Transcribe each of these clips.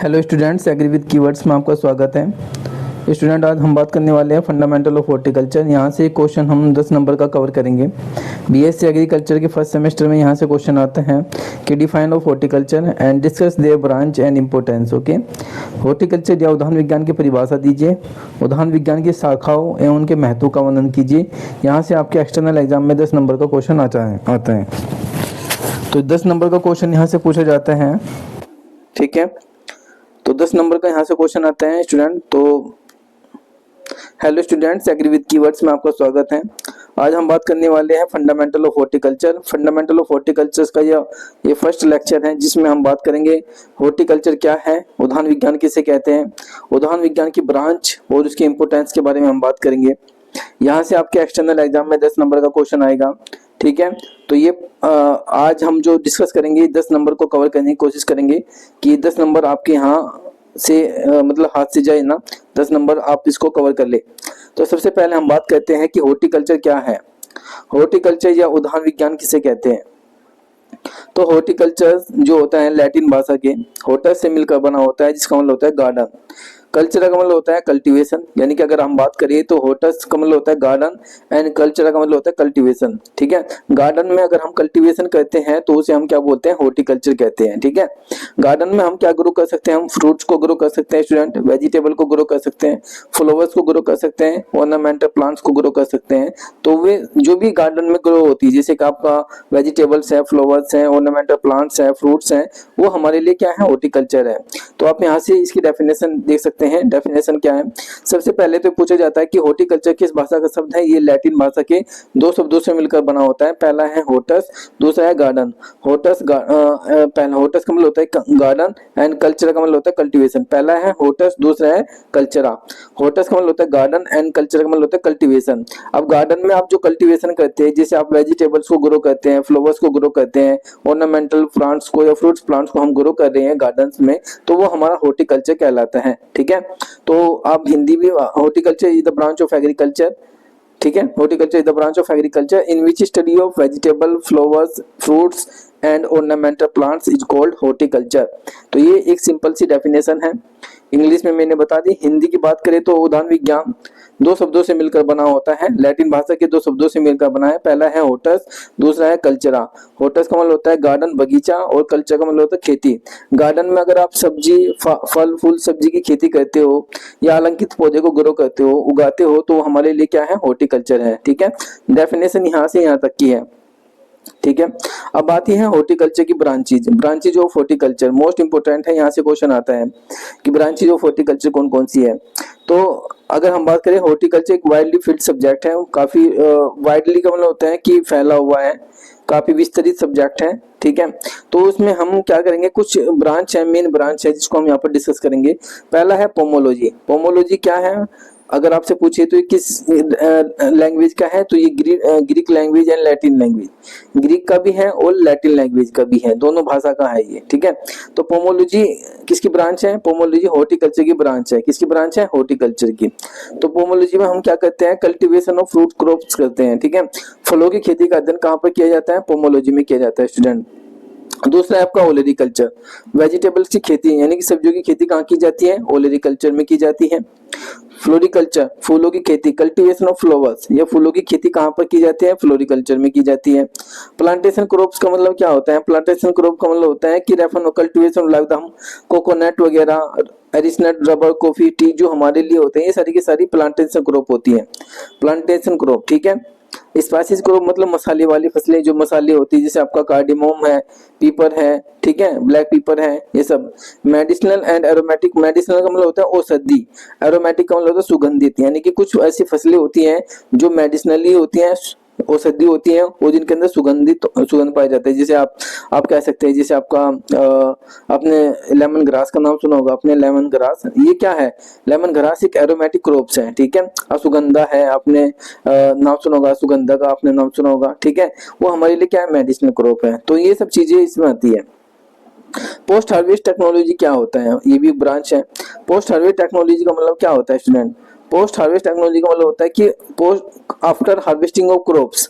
Hello students, agri with keywords में आपका स्वागत है। स्टूडेंट, आज हम बात करने वाले हैं फंडामेंटल ऑफ हॉर्टिकल्चर। यहाँ से क्वेश्चन हम 10 नंबर का कवर करेंगे। बीएससी एग्रीकल्चर के फर्स्ट सेमेस्टर में यहाँ से क्वेश्चन आते हैं कि define of horticulture and discuss their branch and importance. Okay, horticulture या उद्यान विज्ञान की परिभाषा दीजिए, उद्यान विज्ञान की शाखाओं एवं उनके महत्व का वर्णन कीजिए। यहाँ से आपके एक्सटर्नल एग्जाम में 10 नंबर का क्वेश्चन आता है। तो 10 नंबर का क्वेश्चन यहाँ से पूछा जाता है। ठीक है, तो 10 नंबर का यहाँ से क्वेश्चन आता है स्टूडेंट। तो hello students, agri with keywords में आपका स्वागत है। आज हम बात करने वाले हैं fundamental of horticulture. Fundamental of horticulture का ये फर्स्ट लेक्चर है जिसमें हम बात करेंगे हॉर्टिकल्चर क्या है, उद्यान विज्ञान किसे कहते हैं, उद्यान विज्ञान की ब्रांच और उसकी इंपोर्टेंस के बारे में हम बात करेंगे। यहाँ से आपके एक्सटर्नल एग्जाम में 10 नंबर का क्वेश्चन आएगा। ठीक है, तो ये आज हम जो डिस्कस करेंगे 10 नंबर को कवर करने की कोशिश करेंगे कि 10 नंबर आपके यहाँ से मतलब हाथ से जाए ना, 10 नंबर आप इसको कवर कर ले। तो सबसे पहले हम बात करते हैं कि हॉर्टिकल्चर क्या है। हॉर्टिकल्चर या उद्यान विज्ञान किसे कहते हैं। तो हॉर्टिकल्चर जो होता है लैटिन भाषा के हॉर्टस से मिलकर बना होता है, जिसका मतलब होता है गार्डन। कल्चर का मतलब होता है कल्टीवेशन, यानी कि अगर हम बात करें तो हॉर्टस का मतलब होता है गार्डन एंड कल्चर का मतलब होता है कल्टीवेशन। ठीक है, गार्डन में अगर हम कल्टीवेशन करते हैं तो उसे हम क्या बोलते हैं, हॉर्टिकल्चर कहते हैं। ठीक है, गार्डन में हम क्या ग्रो कर सकते हैं, हम फ्रूट्स को ग्रो कर सकते हैं स्टूडेंट, वेजिटेबल को ग्रो कर सकते हैं, फ्लावर्स को ग्रो कर सकते हैं, ऑर्नामेंटल प्लांट्स को ग्रो कर सकते हैं। तो वे जो भी गार्डन में ग्रो होती है, जैसे कि आपका वेजिटेबल्स है, फ्लावर्स है, ऑर्नामेंटल प्लांट्स है, फ्रूट्स हैं, वो हमारे लिए क्या है, हॉर्टिकल्चर है। तो आप यहाँ से इसकी डेफिनेशन देख सकते हैं। डेफिनेशन क्या है, सबसे पहले तो पूछा जाता है कि हॉर्टिकल्चर किस भाषा का शब्द है। ये लैटिन भाषा के दो शब्दों से मिलकर बना होता है। पहला है हॉर्टस, दूसरा है गार्डन। पहला हॉर्टस का मतलब होता है गार्डन एंड कल्चर का मतलब होता है कल्टीवेशन। पहला है हॉर्टस, दूसरा है कल्चरा। हॉर्टस का मतलब होता है गार्डन एंड कल्चर का मतलब होता है कल्टीवेशन। अब गार्डन में आप जो कल्टीवेशन करते हैं, जैसे आप वेजिटेबल्स को ग्रो करते हैं, फ्लावर्स को ग्रो करते हैं, ऑर्नामेंटल प्लांट्स को या फ्रूट्स प्लांट्स को हम ग्रो कर रहे हैं गार्डन्स में, तो वो हमारा हॉर्टिकल्चर कहलाता है। ठीक है, तो आप हिंदी भी horticulture is the branch of agriculture. ठीक है, horticulture is the branch of agriculture in which study of vegetable, flowers, fruits and ornamental plants is called horticulture. तो ये एक सिंपल सी डेफिनेशन है, इंग्लिश में मैंने बता दी। हिंदी की बात करें तो उद्यान विज्ञान दो शब्दों से मिलकर बना होता है, लैटिन भाषा के दो शब्दों से मिलकर बना है। पहला है हॉर्टस, दूसरा है कल्चरा। हॉर्टस का मतलब होता है गार्डन, बगीचा, और कल्चर का मतलब होता है खेती। गार्डन में अगर आप सब्जी, फल फूल सब्जी की खेती करते हो या अलंकृत पौधे को ग्रो करते हो, उगाते हो, तो हमारे लिए क्या है, हॉर्टिकल्चर है। ठीक है, डेफिनेशन यहाँ से यहाँ तक की है। ठीक है, अब आती है हॉर्टिकल्चर की branches of horticulture. Most important है, यहाँ से क्वेश्चन आता है कि ब्रांचेज ऑफ हॉर्टिकल्चर कौन कौन सी है। तो अगर हम बात करें, हॉर्टिकल्चर एक वाइडली फील्ड सब्जेक्ट है। काफी वाइडली का मतलब होता है कि फैला हुआ है, काफी विस्तृत सब्जेक्ट है। ठीक है, तो उसमें हम क्या करेंगे, कुछ ब्रांच है, मेन ब्रांच है, जिसको हम यहाँ पर डिस्कस करेंगे। पहला है पोमोलॉजी। पोमोलॉजी क्या है, अगर आपसे पूछे तो ये किस लैंग्वेज का है, तो ये Greek language and Latin language, Greek का भी है और लैटिन लैंग्वेज का भी है, दोनों भाषा का है ये। ठीक है, तो पोमोलॉजी किसकी ब्रांच है, पोमोलॉजी हॉर्टिकल्चर की ब्रांच है। किसकी ब्रांच है, हॉर्टिकल्चर की। तो पोमोलॉजी में हम क्या करते हैं, कल्टीवेशन ऑफ फ्रूट क्रॉप्स करते हैं। ठीक है, फलों की खेती का अध्ययन कहाँ पर किया जाता है, पोमोलॉजी में किया जाता है स्टूडेंट। दूसरा है आपका ओलेरिकल्चर, वेजिटेबल्स की खेती यानी कि सब्जियों की खेती कहाँ की जाती है, ओलेरिकल्चर में की जाती है। फ्लोरिकल्चर, फूलों की खेती, कल्टीवेशन ऑफ फ्लावर्स, या फूलों की खेती कहाँ पर की जाती है, फ्लोरिकल्चर में की जाती है। प्लांटेशन क्रॉप्स का मतलब क्या होता है, प्लांटेशन क्रॉप का मतलब होता है कि रेफर कल्टीवेशन लाइक हम कोकोनट वगैरह, एरिसनट, रबर, कॉफी, टी जो हमारे लिए होते हैं, ये सारी की सारी प्लांटेशन क्रॉप होती है। प्लांटेशन क्रॉप, ठीक है। स्पाइसेस क्रॉप मतलब मसाले वाली फसलें, जो मसाले होती है, जैसे आपका कार्डिमोम है, पीपर है, ठीक है, ब्लैक पीपर है, ये सब। मेडिसिनल एंड एरोमेटिक, मेडिसिनल का मतलब होता है औषधि, एरोमेटिक का मतलब होता है सुगंधित, यानी कि कुछ ऐसी फसलें होती हैं जो मेडिसिनली होती हैं, औषधि होती है, वो जिनके अंदर सुगंध पाया जाता है। जैसे आप कह सकते हैं, जैसे आपका आपने लेमन ग्रास का नाम सुना होगा, आपने लेमन ग्रास, ये क्या है, लेमन ग्रास एक एरोमेटिक क्रॉप्स है। ठीक है, अश्वगंधा है, आपने नाम सुना होगा, सुगंधा का आपने नाम सुना होगा। ठीक है, वो हमारे लिए क्या है, मेडिसिनल क्रॉप है। तो ये सब चीजें इसमें आती है। पोस्ट हार्वेस्ट टेक्नोलॉजी क्या होता है, ये भी ब्रांच है। पोस्ट हार्वेस्ट टेक्नोलॉजी का मतलब क्या होता है स्टूडेंट, पोस्ट हार्वेस्ट टेक्नोलॉजी का मतलब होता है कि post after harvesting of crops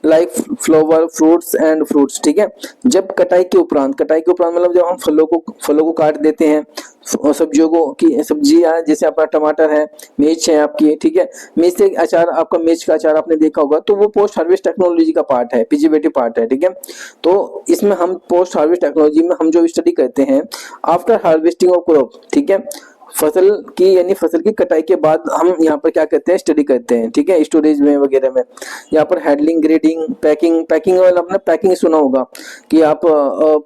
like flower, fruits and fruits. ठीक है, जब कटाई के उपरांत मतलब जब हम फलों को काट देते हैं, सब्जियों को की सब्जियां, जैसे आपका टमाटर है, मिर्च है आपकी, ठीक है, मिर्च से अचार, आपका मिर्च का अचार आपने देखा होगा, तो वो पोस्ट हार्वेस्ट टेक्नोलॉजी का पार्ट है, पीजीबीटी पार्ट है, ठीक है। तो इसमें हम पोस्ट हार्वेस्ट टेक्नोलॉजी में हम जो स्टडी करते हैं आफ्टर हार्वेस्टिंग ऑफ क्रॉप, ठीक है, फसल की यानी फसल की कटाई के बाद हम यहाँ पर क्या करते हैं, स्टडी करते हैं, ठीक है, स्टोरेज में वगैरह में। यहाँ पर हैंडलिंग, ग्रेडिंग, पैकिंग, पैकिंग वाला आपने पैकिंग सुना होगा कि आप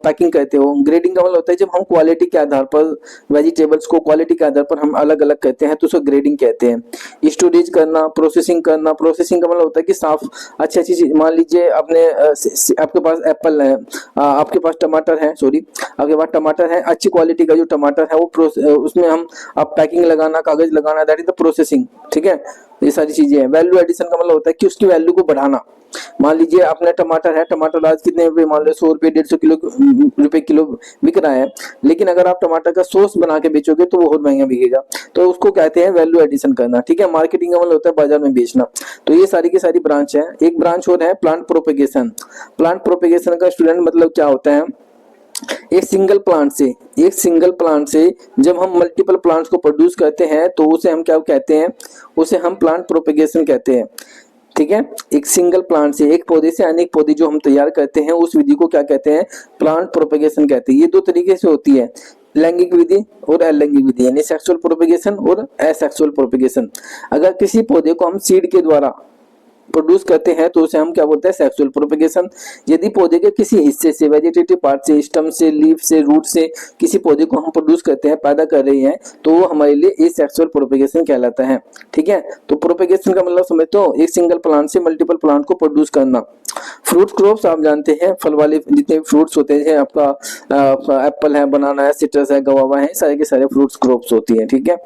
पैकिंग करते हो। ग्रेडिंग का मतलब होता है जब हम क्वालिटी के आधार पर वेजिटेबल्स को क्वालिटी के आधार पर हम अलग अलग करते हैं तो उसको ग्रेडिंग कहते हैं। स्टोरेज करना, प्रोसेसिंग करना, प्रोसेसिंग का मतलब होता है कि साफ अच्छी अच्छी चीज, मान लीजिए आपने आपके पास एप्पल है, आपके पास टमाटर है, सॉरी आपके पास टमाटर है, अच्छी क्वालिटी का जो टमाटर है वो उसमें हम अब पैकिंग लगाना, कागज लगाना, दैट इज द प्रोसेसिंग, ठीक है। ये सारी चीजें हैं। वैल्यू एडिशन का मतलब होता है कि उसकी वैल्यू को बढ़ाना। मान लीजिए आपने टमाटर है, टमाटर आज कितने रुपए, मान लो 100 रुपए, 150 किलो रुपए किलो बिक रहा है, लेकिन अगर आप टमाटर का सॉस बना के बेचोगे तो वो बहुत महंगा बिकेगा, तो उसको कहते हैं वैल्यू एडिशन करना, ठीक है। मार्केटिंग का मतलब होता है बाजार में बेचना। तो ये सारी की सारी ब्रांच है। एक ब्रांच और है प्लांट प्रोपेगेशन। प्लांट प्रोपेगेशन का स्टूडेंट मतलब क्या होता है, एक सिंगल प्लांट से जब हम मल्टीपल प्लांट्स को प्रोड्यूस करते हैं तो उसे हम क्या कहते हैं, उसे हम प्लांट प्रोपेगेशन कहते हैं, ठीक है। एक सिंगल प्लांट से, एक पौधे से अनेक पौधे जो हम तैयार करते हैं उस विधि को क्या कहते हैं, प्लांट प्रोपेगेशन कहते हैं। ये दो तरीके से होती है, लैंगिक विधि और अलैंगिक विधि, यानी सेक्सुअल प्रोपेगेशन और एसेक्सुअल प्रोपेगेशन। अगर किसी पौधे को हम सीड के द्वारा प्रोड्यूस करते हैं तो उसे हम क्या बोलते हैं, सेक्सुअल प्रोपेगेशन। यदि पौधे के किसी हिस्से से, वेजिटेटिव पार्ट से, स्टम से, लीफ से, रूट से किसी पौधे को हम प्रोड्यूस करते हैं, पैदा कर रहे हैं, तो वो हमारे लिए एसेक्सुअल प्रोपेगेशन कहलाता है, ठीक है। तो प्रोपेगेशन का मतलब समझते हो, एक सिंगल प्लांट से मल्टीपल प्लांट को प्रोड्यूस करना। फ्रूट क्रॉप्स आप जानते हैं, फल वाले जितने फ्रूट्स होते हैं, आपका एप्पल है, बनाना है, सिट्रस है, गवावा है, सारे के सारे फ्रूट्स क्रॉप्स होती है, ठीक है।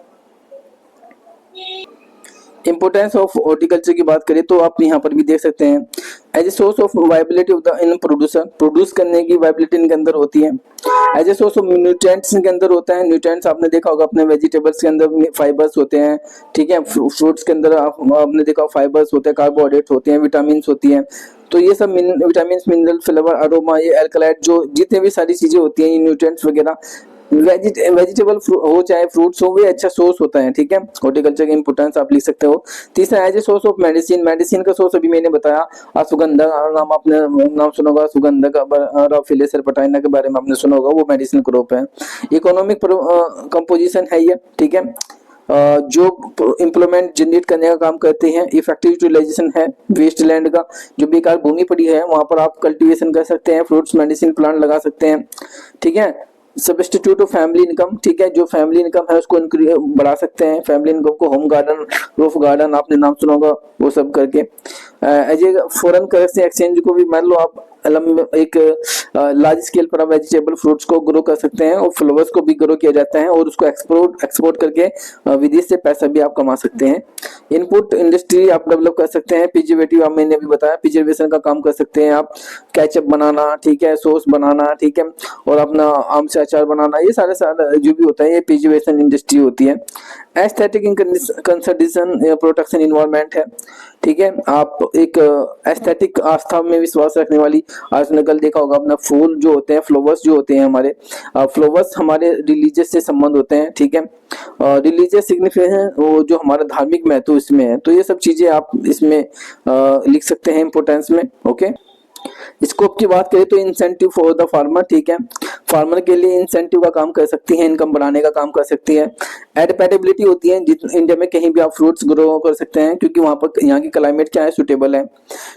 इंपोर्टेंस ऑफ हॉर्टिकल्चर की बात करें तो आप यहाँ पर भी देख सकते हैं, as a source of viability of the in producer, produce करने की वायबिलिटी इनके अंदर होती है। As a source of nutrients इनके अंदर होता है। न्यूट्रिएंट्स आपने देखा होगा अपने वेजिटेबल्स के अंदर फाइबर्स होते हैं, ठीक है। फ्रूट्स के अंदर आपने देखा फाइबर्स होते हैं, कार्बोहाइड्रेट होते हैं, विटामिन होती हैं। तो ये सब विटामिन, मिनरल, फ्लेवर, अरोमा, ये एल्कलाइड, जो जितने भी सारी चीजें होती हैं, ये न्यूट्रिएंट्स वगैरह, वेजिटेबल हो चाहे फ्रूट्स हो, वे अच्छा सोर्स होता है, ठीक है। हॉर्टिकल्चर की इंपोर्टेंस आप लिख सकते हो। तीसरा, as a source of medicine, medicine का सोर्स अभी मैंने बताया, अश्वगंधा नाम आपने नाम सुना होगा, सुगंधा का राफिले सरपटाइना के बारे में आपने सुना होगा, वो मेडिसिन क्रॉप है। इकोनॉमिक कंपोजिशन है ये, ठीक है। जो इम्प्लॉयमेंट जनरेट करने का काम करते हैं। इफेक्टिव यूटिलाइजेशन है वेस्ट लैंड का, जो बेकार भूमि पड़ी है वहां पर आप कल्टीवेशन कर सकते हैं, फ्रूट्स मेडिसिन प्लांट लगा सकते हैं, ठीक है। सब्स्टिट्यूट ऑफ फैमिली इनकम, ठीक है, जो फैमिली इनकम है उसको बढ़ा सकते हैं, फैमिली इनकम को। होम गार्डन, रूफ गार्डन आपने नाम सुना होगा, वो सब करके। As a foreign currency exchange को भी, मान लो आप एक लार्ज स्केल पर आप वेजिटेबल फ्रूट्स को ग्रो कर सकते हैं, और फ्लावर्स को भी ग्रो किया जाता है, और उसको एक्सपोर्ट करके विदेश से पैसा भी आप कमा सकते हैं। इनपुट इंडस्ट्री आप डेवलप कर सकते हैं। प्रिजर्वेटिव मैंने अभी बताया, प्रिजर्वेशन का काम कर सकते हैं आप, केचप बनाना, ठीक है, सॉस बनाना, ठीक है, और अपना आम से अचार बनाना, ये सारे जो भी होता है ये प्रिजर्वेशन इंडस्ट्री होती है। एस्थेटिक कंसर्वेशन प्रोटेक्शन इन्वायरमेंट है, ठीक है। आप एक एस्थेटिक आस्था में विश्वास रखने वाली, आज ने कल देखा होगा अपना, फूल जो होते हैं, फ्लावर्स जो होते हैं हमारे, फ्लावर्स हमारे रिलीजियस से संबंध होते हैं, ठीक है। रिलीजियस सिग्निफिकेंस, वो जो हमारा धार्मिक महत्व इसमें है, तो ये सब चीजें आप इसमें लिख सकते हैं इंपोर्टेंस में, ओके। स्कोप की बात करें तो इंसेंटिव फॉर द फार्मर, ठीक है, फार्मर के लिए इंसेंटिव का काम कर सकती है, इनकम बढ़ाने का काम कर सकती है। एडेप्टेबिलिटी होती है, इंडिया में कहीं भी आप फ्रूट्स ग्रो कर सकते हैं, क्योंकि वहां पर यहाँ की क्लाइमेट क्या है, सुटेबल है,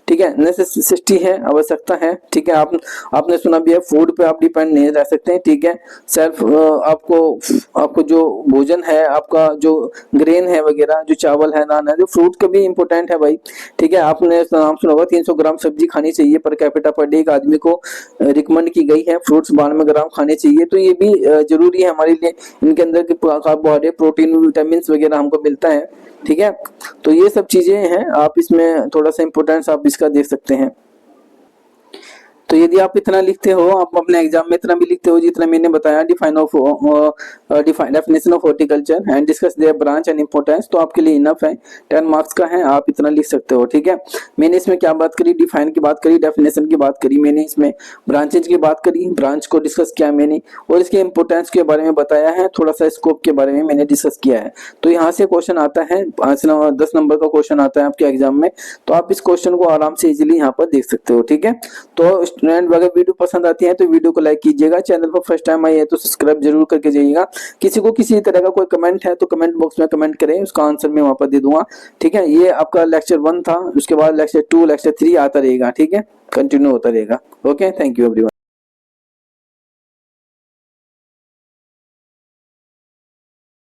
ठीक है। नेसेसिटी है, आवश्यकता है, ठीक है। आपने सुना भी है, फूड पे आप डिपेंड नहीं रह सकते, ठीक है। सेल्फ आपको जो भोजन है, आपका जो ग्रेन है वगैरह, जो चावल है, नान है, जो फ्रूट का भी इंपॉर्टेंट है भाई, ठीक है। आपने नाम सुना होगा 300 ग्राम सब्जी खानी चाहिए पर कैपिटा पर डे, एक आदमी को रिकमेंड की गई है। फ्रूट्स 92 ग्राम खाने चाहिए, तो ये भी जरूरी है हमारे लिए। इनके अंदर के कार्बोहाइड्रेट, प्रोटीन, विटामिन वगैरह हमको मिलता है, ठीक है। तो ये सब चीजें हैं, आप इसमें थोड़ा सा इंपोर्टेंस आप इसका देख सकते हैं। तो यदि आप इतना लिखते हो, आप अपने एग्जाम में इतना भी लिखते हो जितना मैंने बताया, definition of horticulture and discuss their branch and importance, तो आपके लिए इनफ है। 10 मार्क्स का है, आप इतना लिख सकते हो। ठीक है, मैंने इसमें क्या बात करी, डिफाइन की बात करी, डेफिनेशन की बात करी, मैंने इसमें ब्रांचेज की बात करी, ब्रांच को डिस्कस किया मैंने, और इसके इंपोर्टेंस के बारे में बताया है, थोड़ा सा स्कोप के बारे में मैंने डिस्कस किया है। तो यहाँ से क्वेश्चन आता है 10 नंबर का क्वेश्चन आता है आपके एग्जाम में, तो आप इस क्वेश्चन को आराम से इजीली यहाँ पर देख सकते हो। ठीक है, तो स्टूडेंट अगर वीडियो पसंद आती है तो वीडियो को लाइक कीजिएगा, चैनल पर फर्स्ट टाइम आई है तो सब्सक्राइब जरूर करके जाइएगा। किसी को किसी तरह का कोई कमेंट है तो कमेंट बॉक्स में कमेंट करें, उसका आंसर मैं वहां पर दे दूंगा। ठीक है, ये आपका लेक्चर 1 था, उसके बाद लेक्चर 2 लेक्चर 3 आता रहेगा। ठीक है, कंटिन्यू होता रहेगा। Okay, thank you everyone.